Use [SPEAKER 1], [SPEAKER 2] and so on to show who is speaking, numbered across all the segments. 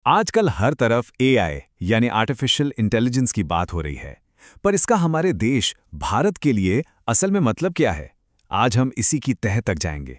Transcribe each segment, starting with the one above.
[SPEAKER 1] आजकल हर तरफ एआई यानी आर्टिफिशियल इंटेलिजेंस की बात हो रही है। पर इसका हमारे देश भारत के लिए असल में मतलब क्या है? आज हम इसी की तह तक जाएंगे।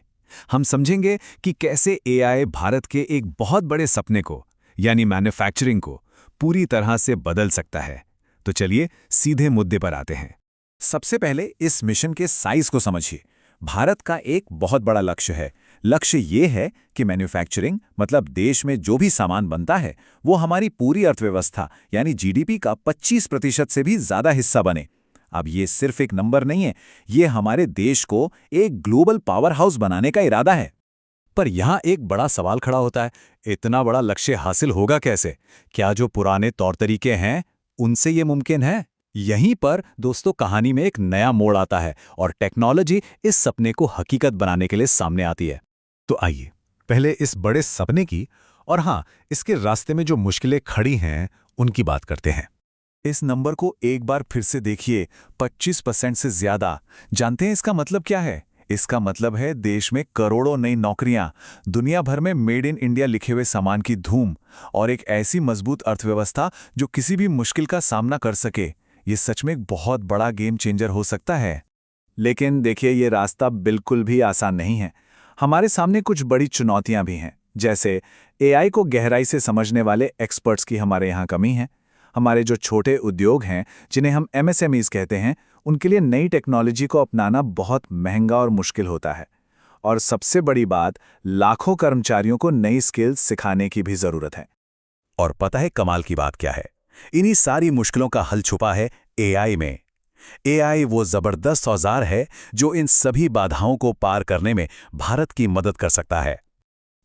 [SPEAKER 1] हम समझेंगे कि कैसे एआई भारत के एक बहुत बड़े सपने को यानी मैन्युफैक्चरिंग को पूरी तरह से बदल सकता है। तो चलिए सीधे मुद्दे पर आते हैं।
[SPEAKER 2] सबसे पहले इस मिशन के साइज को समझिए। भारत का एक बहुत बड़ा लक्ष्य है। लक्ष्य ये है कि मैन्युफैक्चरिंग मतलब देश में जो भी सामान बनता है वो हमारी पूरी अर्थव्यवस्था यानी जीडीपी का 25% से भी ज्यादा हिस्सा बने। अब ये सिर्फ एक नंबर नहीं है, ये हमारे देश को एक ग्लोबल पावर हाउस बनाने का इरादा है।
[SPEAKER 3] पर यहाँ एक बड़ा सवाल खड़ा होता है, इतना बड़ा लक्ष्य हासिल होगा कैसे? क्या जो पुराने तौर तरीके हैं उनसे ये मुमकिन है? यहीं पर दोस्तों कहानी में एक नया मोड़ आता है और टेक्नोलॉजी इस सपने को हकीकत बनाने के लिए सामने आती है।
[SPEAKER 4] तो आइए पहले इस बड़े सपने की और हाँ, इसके रास्ते में जो मुश्किलें खड़ी हैं उनकी बात करते हैं।
[SPEAKER 2] इस नंबर को एक बार फिर से देखिए, 25% से ज्यादा। जानते हैं इसका मतलब क्या है? इसका मतलब है देश में करोड़ों नई नौकरियां, दुनिया भर में मेड इन इंडिया लिखे हुए सामान की धूम और एक ऐसी मजबूत अर्थव्यवस्था जो किसी भी मुश्किल का सामना कर सके। ये सच में एक बहुत बड़ा गेम चेंजर हो सकता है। लेकिन देखिए, ये रास्ता बिल्कुल भी आसान नहीं है। हमारे सामने कुछ बड़ी चुनौतियां भी हैं, जैसे एआई को गहराई से समझने वाले एक्सपर्ट्स की हमारे यहाँ कमी है। हमारे जो छोटे उद्योग हैं, जिन्हें हम एमएसएमईज कहते हैं, उनके लिए नई टेक्नोलॉजी को अपनाना बहुत महंगा और मुश्किल होता है। और सबसे बड़ी बात, लाखों कर्मचारियों को नई स्किल्स सिखाने की भी जरूरत है।
[SPEAKER 4] और पता है कमाल की बात क्या है? इन्हीं सारी मुश्किलों का हल छुपा है एआई में। एआई वो जबरदस्त औजार है जो इन सभी बाधाओं को पार करने में भारत की मदद कर सकता है।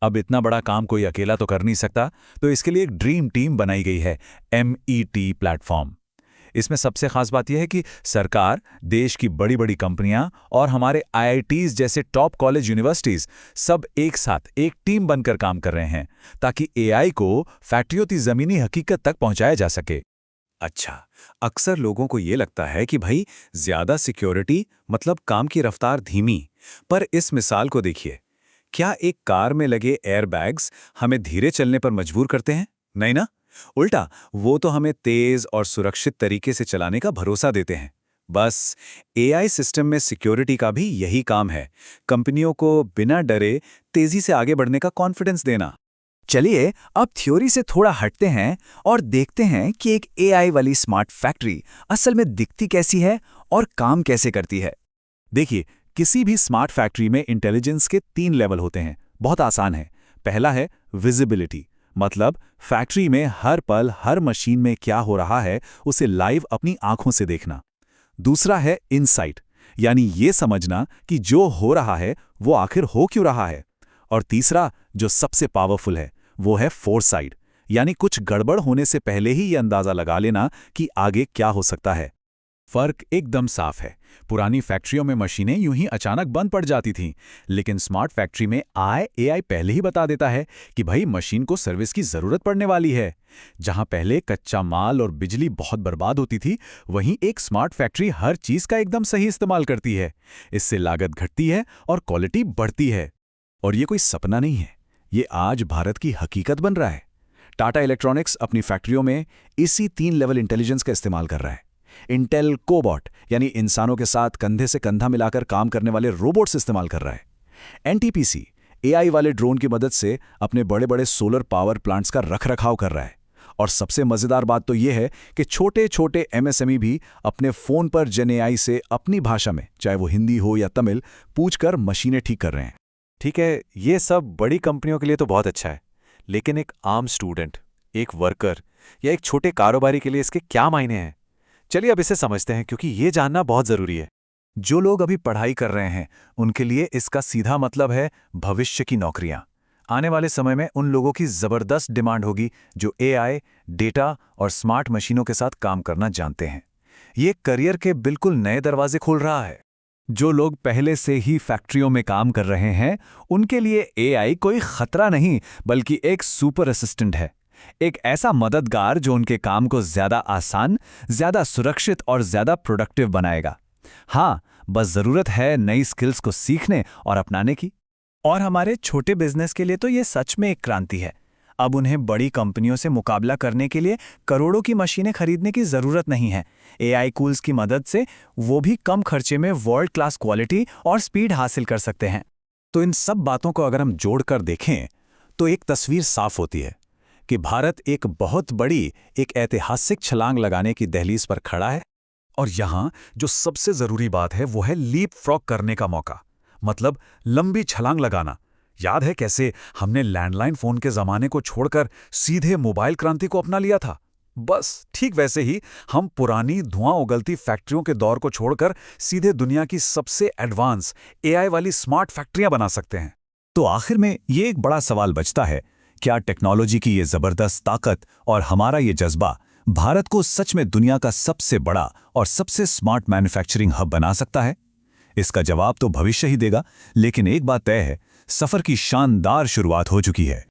[SPEAKER 4] अब इतना बड़ा काम कोई अकेला तो कर नहीं सकता, तो इसके लिए एक ड्रीम टीम बनाई गई है, MET प्लेटफॉर्म। इसमें सबसे खास बात यह है कि सरकार, देश की बड़ी बड़ी कंपनियां और हमारे IITs जैसे टॉप कॉलेज यूनिवर्सिटीज सब एक साथ एक टीम बनकर काम कर रहे हैं ताकि एआई को फैक्ट्रियों की जमीनी हकीकत तक पहुंचाया जा सके।
[SPEAKER 2] अच्छा, अक्सर लोगों को ये लगता है कि भाई ज्यादा सिक्योरिटी मतलब काम की रफ्तार धीमी। पर इस मिसाल को देखिए, क्या एक कार में लगे एयरबैग्स हमें धीरे चलने पर मजबूर करते हैं? नहीं ना। उल्टा, वो तो हमें तेज और सुरक्षित तरीके से चलाने का भरोसा देते हैं। बस एआई सिस्टम में सिक्योरिटी का भी यही काम है, कंपनियों को बिना डरे तेजी से आगे बढ़ने का कॉन्फिडेंस देना।
[SPEAKER 5] चलिए अब थ्योरी से थोड़ा हटते हैं और देखते हैं कि एक एआई वाली स्मार्ट फैक्ट्री असल में दिखती कैसी है और काम कैसे करती है।
[SPEAKER 2] देखिए, किसी भी स्मार्ट फैक्ट्री में इंटेलिजेंस के 3 लेवल होते हैं। बहुत आसान है। पहला है विजिबिलिटी, मतलब फैक्ट्री में हर पल हर मशीन में क्या हो रहा है उसे लाइव अपनी आंखों से देखना। दूसरा है इनसाइट, यानी ये समझना कि जो हो रहा है वो आखिर हो क्यों रहा है। और तीसरा, जो सबसे पावरफुल है, वो है फोरसाइट, यानी कुछ गड़बड़ होने से पहले ही ये अंदाजा लगा लेना कि आगे क्या हो सकता है।
[SPEAKER 3] फर्क एकदम साफ है। पुरानी फैक्ट्रियों में मशीनें यूं ही अचानक बंद पड़ जाती थीं, लेकिन स्मार्ट फैक्ट्री में एआई पहले ही बता देता है कि भाई मशीन को सर्विस की जरूरत पड़ने वाली है। जहां पहले कच्चा माल और बिजली बहुत बर्बाद होती थी, वहीं एक स्मार्ट फैक्ट्री हर चीज का एकदम सही इस्तेमाल करती है। इससे लागत घटती है और क्वालिटी बढ़ती है।
[SPEAKER 2] और ये कोई सपना नहीं है, ये आज भारत की हकीकत बन रहा है। टाटा इलेक्ट्रॉनिक्स अपनी फैक्ट्रियों में इसी 3 लेवल इंटेलिजेंस का इस्तेमाल कर रहा है। इंटेल कोबॉट यानी इंसानों के साथ कंधे से कंधा मिलाकर काम करने वाले रोबोट्स इस्तेमाल कर रहा है। एनटीपीसी एआई वाले ड्रोन की मदद से अपने बड़े बड़े सोलर पावर प्लांट्स का रखरखाव कर रहा है। और सबसे मजेदार बात तो यह है कि छोटे छोटे एमएसएमई भी अपने फोन पर जेन एआई से अपनी भाषा में, चाहे वो हिंदी हो या तमिल, पूछकर मशीनें ठीक कर रहे हैं।
[SPEAKER 6] ठीक है, ये सब बड़ी कंपनियों के लिए तो बहुत अच्छा है, लेकिन एक आम स्टूडेंट, एक वर्कर या एक छोटे कारोबारी के लिए इसके क्या मायने हैं? चलिए अब इसे समझते हैं, क्योंकि ये जानना बहुत जरूरी है।
[SPEAKER 2] जो लोग अभी पढ़ाई कर रहे हैं उनके लिए इसका सीधा मतलब है भविष्य की नौकरियां। आने वाले समय में उन लोगों की जबरदस्त डिमांड होगी जो एआई, डेटा और स्मार्ट मशीनों के साथ काम करना जानते हैं। ये करियर के बिल्कुल नए दरवाजे खोल रहा है।
[SPEAKER 1] जो लोग पहले से ही फैक्ट्रियों में काम कर रहे हैं, उनके लिए एआई कोई खतरा नहीं बल्कि एक सुपर असिस्टेंट है। एक ऐसा मददगार जो उनके काम को ज्यादा आसान, ज्यादा सुरक्षित और ज्यादा प्रोडक्टिव बनाएगा। हाँ, बस जरूरत है नई स्किल्स को सीखने और अपनाने की।
[SPEAKER 5] और हमारे छोटे बिजनेस के लिए तो ये सच में एक क्रांति है। अब उन्हें बड़ी कंपनियों से मुकाबला करने के लिए करोड़ों की मशीनें खरीदने की ज़रूरत नहीं है। AI टूल्स की मदद से वो भी कम खर्चे में वर्ल्ड क्लास क्वालिटी और स्पीड हासिल कर सकते हैं।
[SPEAKER 4] तो इन सब बातों को अगर हम जोड़कर देखें तो एक तस्वीर साफ होती है कि भारत एक बहुत बड़ी, एक ऐतिहासिक छलांग लगाने की दहलीज पर खड़ा है।
[SPEAKER 3] और यहाँ जो सबसे जरूरी बात है वो है लीप फ्रॉग करने का मौका, मतलब लंबी छलांग लगाना। याद है कैसे हमने लैंडलाइन फोन के जमाने को छोड़कर सीधे मोबाइल क्रांति को अपना लिया था? बस ठीक वैसे ही हम पुरानी धुआं उगलती फैक्ट्रियों के दौर को छोड़कर सीधे दुनिया की सबसे एडवांस AI वाली स्मार्ट फैक्ट्रियां बना सकते हैं।
[SPEAKER 4] तो आखिर में ये एक बड़ा सवाल बचता है, क्या टेक्नोलॉजी की ये जबरदस्त ताकत और हमारा ये जज्बा भारत को सच में दुनिया का सबसे बड़ा और सबसे स्मार्ट मैन्युफैक्चरिंग हब बना सकता है? इसका जवाब तो भविष्य ही देगा, लेकिन एक बात तय है, सफर की शानदार शुरुआत हो चुकी है।